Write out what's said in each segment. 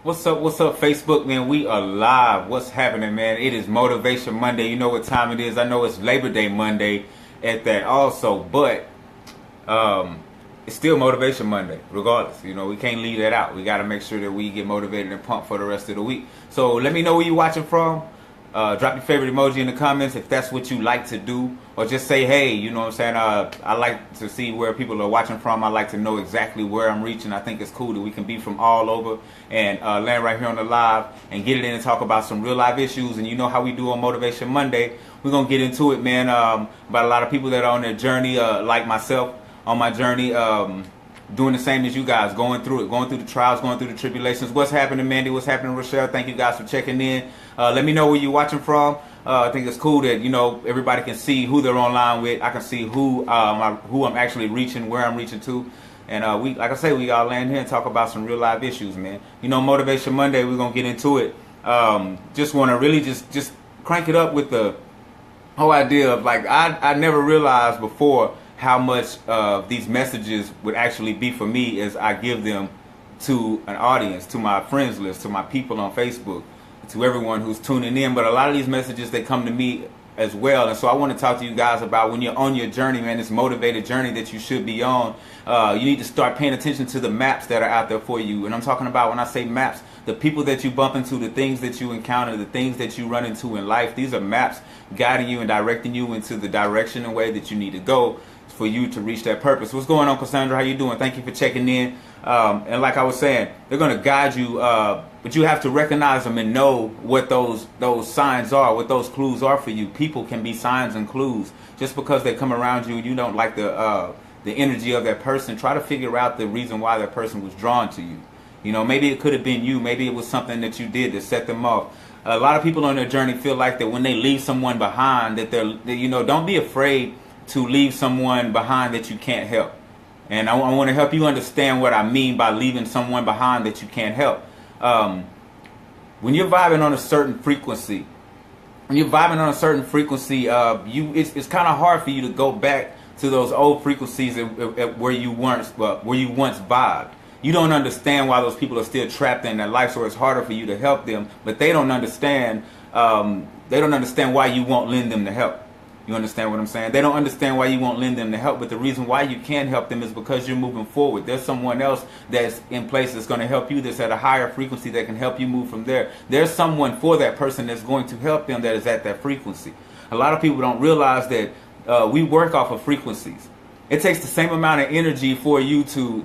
What's up, Facebook, man? We are live. What's happening, man? It is Motivation Monday. You know what time it is. I know it's Labor Day Monday at that also, but it's still Motivation Monday, regardless. You know, we can't leave that out. We got to make sure that we get motivated and pumped for the rest of the week. So let me know where you're watching from. Drop your favorite emoji in the comments if that's what you like to do, or just say hey. You know what I'm saying? I like to see where people are watching from. I like to know exactly where I'm reaching. I think it's cool that we can be from all over and land right here on the live and get it in and talk about some real life issues. And you know how we do on Motivation Monday. We're gonna get into it, man. About a lot of people that are on their journey, like myself, on my journey, doing the same as you guys, going through the trials, going through the tribulations. What's happening, Mandy? What's happening, Rochelle? Thank you guys for checking in. Let me know where you're watching from. I think it's cool that, you know, everybody can see who they're online with. I can see who I'm actually reaching, where I'm reaching to. And we, like I say, we all land here and talk about some real life issues, man. You know, Motivation Monday, we're gonna get into it. Just want to really just crank it up with the whole idea of, like, I never realized before how much these messages would actually be for me as I give them to an audience, to my friends list, to my people on Facebook, to everyone who's tuning in. But a lot of these messages, they come to me as well. And so I want to talk to you guys about, when you're on your journey, man, this motivated journey that you should be on, you need to start paying attention to the maps that are out there for you. And I'm talking about, when I say maps, the people that you bump into, the things that you encounter, the things that you run into in life. These are maps guiding you and directing you into the direction and way that you need to go for you to reach that purpose. What's going on, Cassandra? How you doing? Thank you for checking in. And like I was saying, they're going to guide you, but you have to recognize them and know what those signs are, what those clues are for you. People can be signs and clues. Just because they come around you and you don't like the energy of that person, try to figure out the reason why that person was drawn to you. You know, maybe it could have been you. Maybe it was something that you did that set them off. A lot of people on their journey feel like that when they leave someone behind, that you know, don't be afraid to leave someone behind that you can't help. And I want to help you understand what I mean by leaving someone behind that you can't help. When you're vibing on a certain frequency, it's kind of hard for you to go back to those old frequencies where you once vibed. You don't understand why those people are still trapped in their life, so it's harder for you to help them. But they don't understand. Why you won't lend them the help. You understand what I'm saying? They don't understand why you won't lend them the help, but the reason why you can help them is because you're moving forward. There's someone else that's in place that's going to help you, that's at a higher frequency, that can help you move from there. There's someone for that person that's going to help them that is at that frequency. A lot of people don't realize that we work off of frequencies. It takes the same amount of energy for you to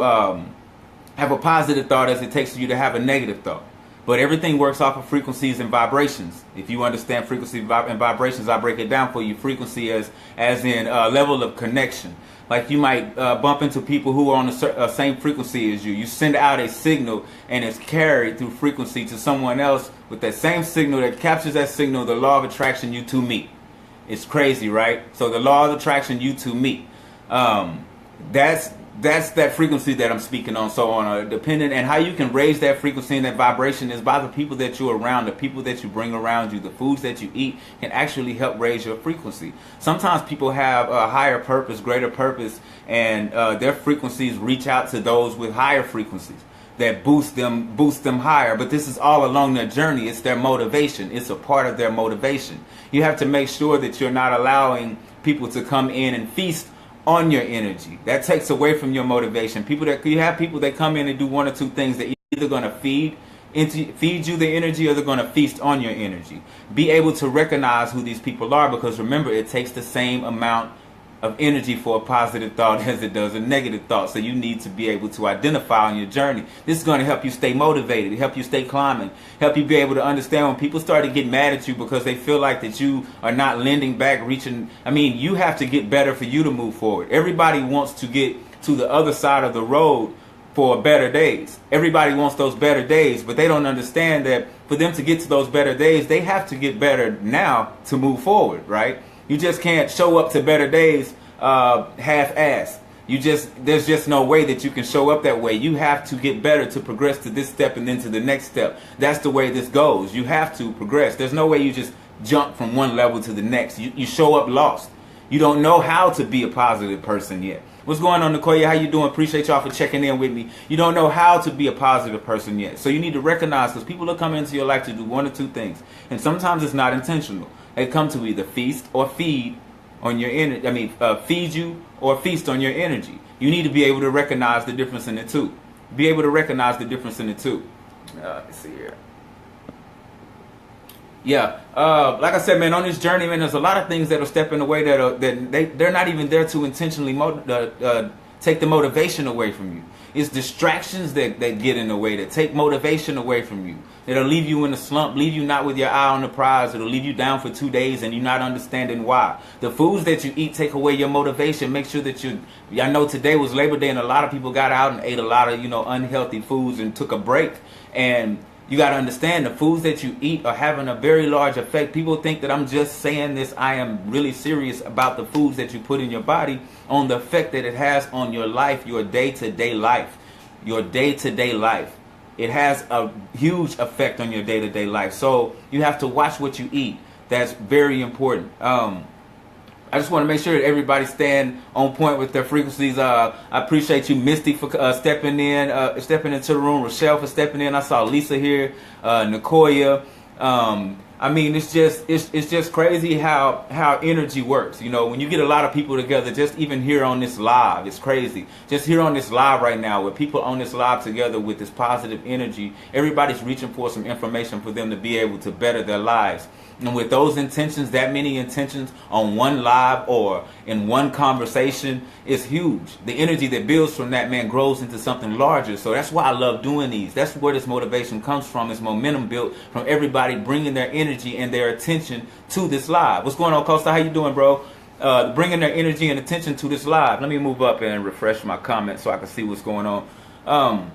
have a positive thought as it takes for you to have a negative thought. But everything works off of frequencies and vibrations. If you understand frequency and vibrations, I break it down for you. Frequency as in a level of connection. Like you might bump into people who are on the same frequency as you. You send out a signal and it's carried through frequency to someone else with that same signal that captures that signal, the law of attraction, you two meet. It's crazy, right? So the law of attraction, you two meet. That's that frequency that I'm speaking on. So on dependent, and how you can raise that frequency and that vibration is by the people that you're around, the people that you bring around you, the foods that you eat can actually help raise your frequency. Sometimes people have a higher purpose, greater purpose, and their frequencies reach out to those with higher frequencies that boost them higher. But this is all along their journey. It's their motivation. It's a part of their motivation. You have to make sure that you're not allowing people to come in and feast on your energy. That takes away from your motivation. You have people that come in and do one or two things that either going to feed you the energy, or they're going to feast on your energy. Be able to recognize who these people are, because remember, it takes the same amount of energy for a positive thought as it does a negative thought. So you need to be able to identify on your journey. This is going to help you stay motivated, help you stay climbing, help you be able to understand when people start to get mad at you because they feel like that you are not lending back, reaching. I mean, you have to get better for you to move forward. Everybody wants to get to the other side of the road for better days. Everybody wants those better days, but they don't understand that for them to get to those better days, they have to get better now to move forward, right? You just can't show up to better days half-assed. There's just no way that you can show up that way. You have to get better to progress to this step and then to the next step. That's the way this goes. You have to progress. There's no way you just jump from one level to the next. You show up lost. You don't know how to be a positive person yet. What's going on, Nicoya? How you doing? Appreciate y'all for checking in with me. You don't know how to be a positive person yet. So you need to recognize, because people are coming into your life to do one or two things. And sometimes it's not intentional. They come to either feast or feed on your energy. Feed you or feast on your energy. You need to be able to recognize the difference in the two. Be able to recognize the difference in the two. Let's see here. Yeah, like I said, man, on this journey, man, there's a lot of things that are stepping away they're not even there to intentionally take the motivation away from you. It's distractions that get in the way, that take motivation away from you. It'll leave you in a slump, leave you not with your eye on the prize. It'll leave you down for 2 days and you're not understanding why. The foods that you eat take away your motivation. Make sure that I know today was Labor Day and a lot of people got out and ate a lot of, unhealthy foods and took a break. And you got to understand, the foods that you eat are having a very large effect. People think that I'm just saying this. I am really serious about the foods that you put in your body, on the effect that it has on your life, your day-to-day life. Your day-to-day life. It has a huge effect on your day-to-day life. So you have to watch what you eat. That's very important. I just want to make sure that everybody's staying on point with their frequencies. I appreciate you, Misty, for stepping into the room. Rochelle for stepping in. I saw Lisa here, Nicoya. It's just crazy how energy works. When you get a lot of people together, just even here on this live, it's crazy. Just here on this live right now, with people on this live together with this positive energy, everybody's reaching for some information for them to be able to better their lives. And with those intentions, that many intentions on one live or in one conversation is huge. The energy that builds from that, man, grows into something larger. So that's why I love doing these. That's where this motivation comes from. It's momentum built from everybody bringing their energy and their attention to this live. What's going on, Costa? How you doing, bro? Bringing their energy and attention to this live. Let me move up and refresh my comments so I can see what's going on.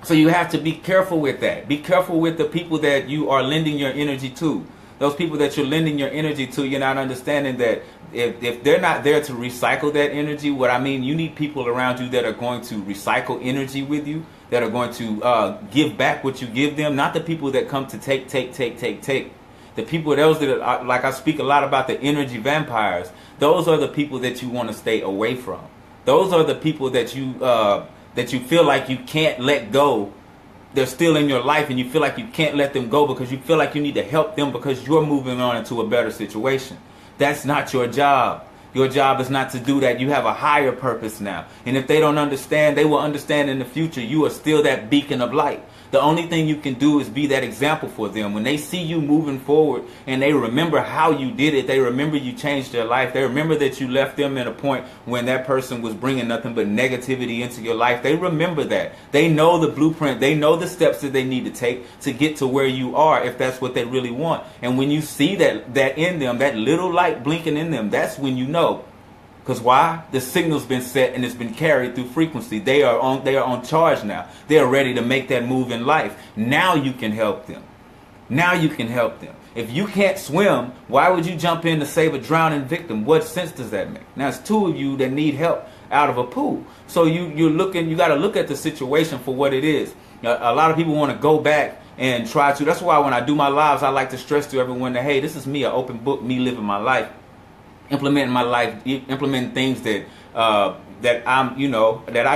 So you have to be careful with that. Be careful with the people that you are lending your energy to. Those people that you're lending your energy to, you're not understanding that if they're not there to recycle that energy, you need people around you that are going to recycle energy with you, that are going to give back what you give them, not the people that come to take. The people, those that are, like I speak a lot about the energy vampires, those are the people that you want to stay away from. Those are the people that you feel like you can't let go. They're still in your life and you feel like you can't let them go because you feel like you need to help them because you're moving on into a better situation. That's not your job. Your job is not to do that. You have a higher purpose now. And if they don't understand, they will understand in the future. You are still that beacon of light. The only thing you can do is be that example for them. When they see you moving forward and they remember how you did it, they remember you changed their life, they remember that you left them at a point when that person was bringing nothing but negativity into your life. They remember that. They know the blueprint. They know the steps that they need to take to get to where you are if that's what they really want. And when you see that in them, that little light blinking in them, that's when you know. Because why? The signal's been set and it's been carried through frequency. They are on charge now. They are ready to make that move in life. Now you can help them. Now you can help them. If you can't swim, why would you jump in to save a drowning victim? What sense does that make? Now it's two of you that need help out of a pool. So you got to look at the situation for what it is. A lot of people want to go back and try to. That's why when I do my lives, I like to stress to everyone that, hey, this is me, an open book, me living my life. Implementing my life, implementing things that I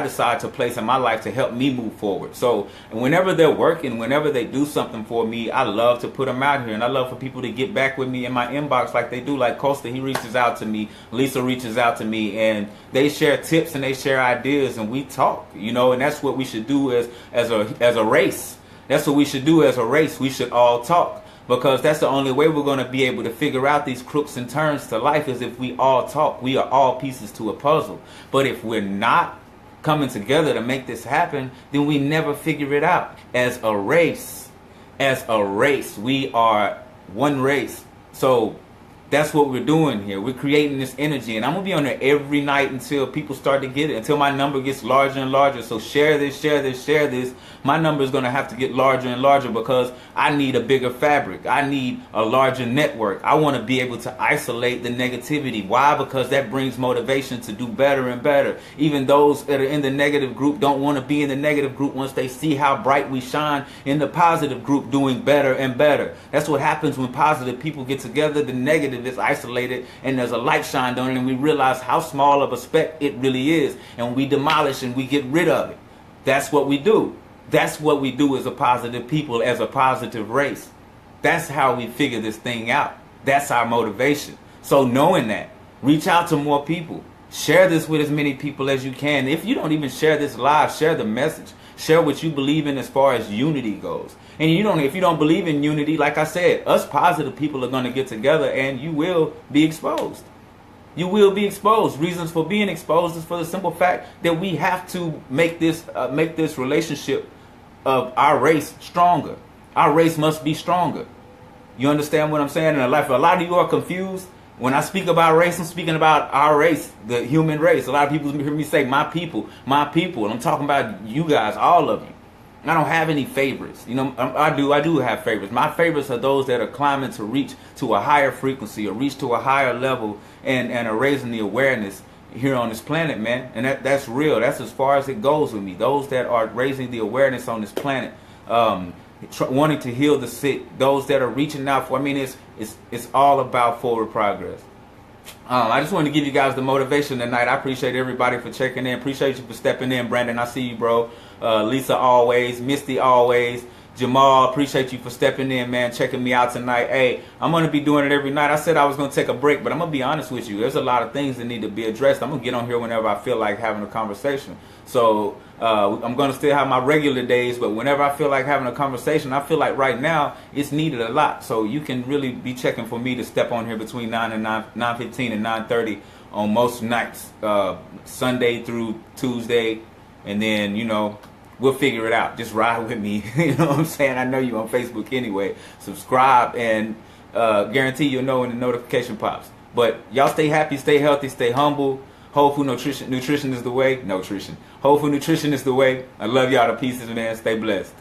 decide to place in my life to help me move forward. So whenever they're working, whenever they do something for me, I love to put them out here, and I love for people to get back with me in my inbox like they do. Like Costa, he reaches out to me, Lisa reaches out to me, and they share tips and they share ideas, and we talk. And that's what we should do as a race. That's what we should do as a race. We should all talk. Because that's the only way we're going to be able to figure out these crooks and turns to life is if we all talk. We are all pieces to a puzzle. But if we're not coming together to make this happen, then we never figure it out. As a race, we are one race. So that's what we're doing here. We're creating this energy. And I'm going to be on there every night until people start to get it, until my number gets larger and larger. So share this, share this, share this. My number is going to have to get larger and larger because I need a bigger fabric. I need a larger network. I want to be able to isolate the negativity. Why? Because that brings motivation to do better and better. Even those that are in the negative group don't want to be in the negative group once they see how bright we shine in the positive group doing better and better. That's what happens when positive people get together. The negative positive, it's isolated, and there's a light shined on it, and we realize how small of a speck it really is, and we demolish and we get rid of it. That's what we do. That's what we do as a positive people, as a positive race. That's how we figure this thing out. That's our motivation. So knowing that, reach out to more people. Share this with as many people as you can. If you don't even share this live, share the message. Share what you believe in as far as unity goes. And if you don't believe in unity, like I said, us positive people are going to get together and you will be exposed. You will be exposed. Reasons for being exposed is for the simple fact that we have to make this relationship of our race stronger. Our race must be stronger. You understand what I'm saying? And a lot of you are confused. When I speak about race, I'm speaking about our race, the human race. A lot of people hear me say, my people, my people. And I'm talking about you guys, all of you. I don't have any favorites. I do have favorites. My favorites are those that are climbing to reach to a higher frequency or reach to a higher level and are raising the awareness here on this planet, man. And that's real. That's as far as it goes with me. Those that are raising the awareness on this planet, wanting to heal the sick, those that are reaching out for, it's all about forward progress. I just wanted to give you guys the motivation tonight. I appreciate everybody for checking in. Appreciate you for stepping in, Brandon. I see you, bro. Lisa always, Misty always, Jamal, appreciate you for stepping in, man, checking me out tonight. Hey, I'm going to be doing it every night. I said I was going to take a break, but I'm going to be honest with you. There's a lot of things that need to be addressed. I'm going to get on here whenever I feel like having a conversation. So I'm going to still have my regular days, but whenever I feel like having a conversation, I feel like right now it's needed a lot. So you can really be checking for me to step on here between 9:15 and 9:30 on most nights, Sunday through Tuesday. And then, we'll figure it out. Just ride with me. You know what I'm saying? I know you on Facebook anyway. Subscribe and guarantee you'll know when the notification pops. But y'all stay happy, stay healthy, stay humble. Whole food nutrition is the way. Whole food nutrition is the way. I love y'all to pieces, man. Stay blessed.